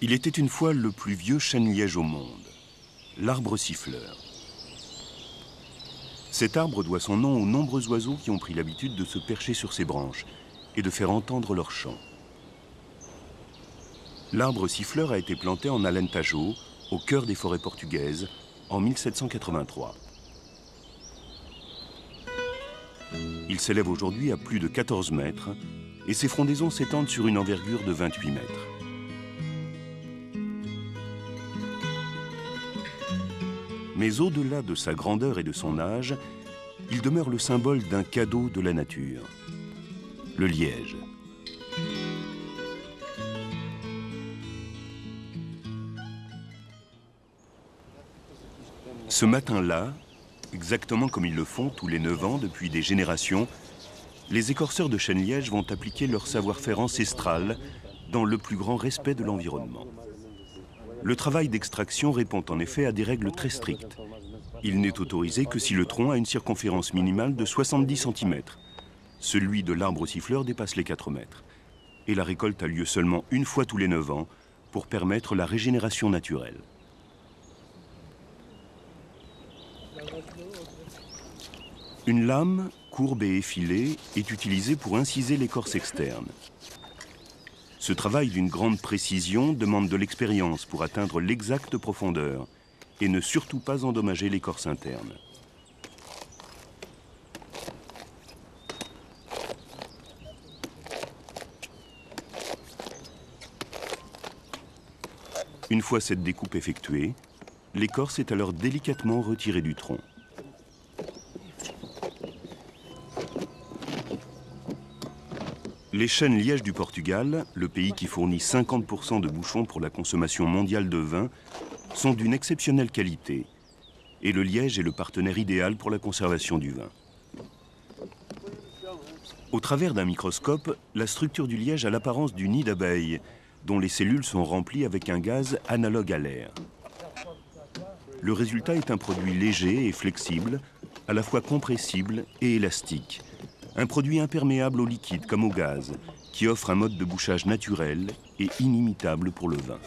Il était une fois le plus vieux chêne-liège au monde, l'arbre siffleur. Cet arbre doit son nom aux nombreux oiseaux qui ont pris l'habitude de se percher sur ses branches et de faire entendre leur chant. L'arbre siffleur a été planté en Alentejo, au cœur des forêts portugaises, en 1783. Il s'élève aujourd'hui à plus de 14 mètres et ses frondaisons s'étendent sur une envergure de 28 mètres. Mais au-delà de sa grandeur et de son âge, il demeure le symbole d'un cadeau de la nature, le liège. Ce matin-là, exactement comme ils le font tous les 9 ans depuis des générations, les écorceurs de chêne-liège vont appliquer leur savoir-faire ancestral dans le plus grand respect de l'environnement. Le travail d'extraction répond en effet à des règles très strictes. Il n'est autorisé que si le tronc a une circonférence minimale de 70 cm. Celui de l'arbre siffleur dépasse les 4 mètres. Et la récolte a lieu seulement une fois tous les 9 ans pour permettre la régénération naturelle. Une lame, courbe et effilée, est utilisée pour inciser l'écorce externe. Ce travail d'une grande précision demande de l'expérience pour atteindre l'exacte profondeur et ne surtout pas endommager l'écorce interne. Une fois cette découpe effectuée, l'écorce est alors délicatement retirée du tronc. Les chênes-lièges du Portugal, le pays qui fournit 50% de bouchons pour la consommation mondiale de vin, sont d'une exceptionnelle qualité. Et le liège est le partenaire idéal pour la conservation du vin. Au travers d'un microscope, la structure du liège a l'apparence du nid d'abeille, dont les cellules sont remplies avec un gaz analogue à l'air. Le résultat est un produit léger et flexible, à la fois compressible et élastique. Un produit imperméable au liquide comme au gaz, qui offre un mode de bouchage naturel et inimitable pour le vin.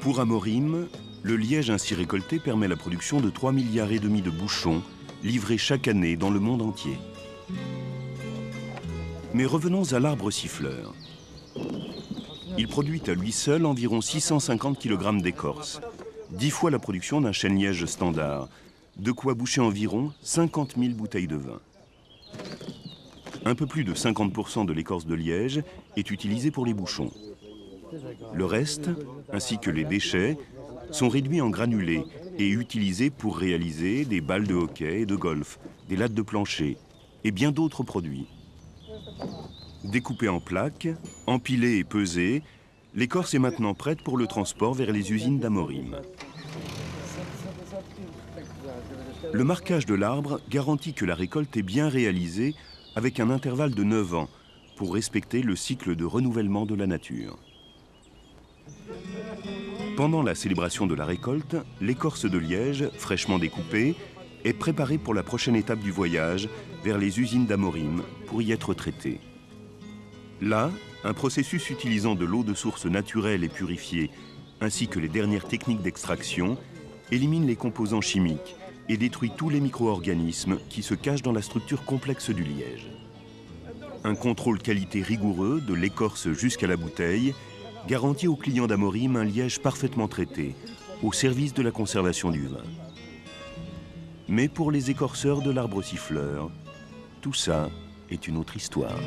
Pour Amorim, le liège ainsi récolté permet la production de 3,5 milliards de bouchons livrés chaque année dans le monde entier. Mais revenons à l'arbre siffleur. Il produit à lui seul environ 650 kg d'écorce, 10 fois la production d'un chêne-liège standard, de quoi boucher environ 50 000 bouteilles de vin. Un peu plus de 50% de l'écorce de liège est utilisée pour les bouchons. Le reste, ainsi que les déchets, sont réduits en granulés et utilisés pour réaliser des balles de hockey et de golf, des lattes de plancher et bien d'autres produits. Découpée en plaques, empilée et pesée, l'écorce est maintenant prête pour le transport vers les usines d'Amorim. Le marquage de l'arbre garantit que la récolte est bien réalisée avec un intervalle de 9 ans pour respecter le cycle de renouvellement de la nature. Pendant la célébration de la récolte, l'écorce de liège, fraîchement découpée, est préparée pour la prochaine étape du voyage vers les usines d'Amorim pour y être traitée. Là, un processus utilisant de l'eau de source naturelle et purifiée, ainsi que les dernières techniques d'extraction, élimine les composants chimiques et détruit tous les micro-organismes qui se cachent dans la structure complexe du liège. Un contrôle qualité rigoureux, de l'écorce jusqu'à la bouteille, garantit aux clients d'Amorim un liège parfaitement traité, au service de la conservation du vin. Mais pour les écorceurs de l'arbre siffleur, tout ça est une autre histoire.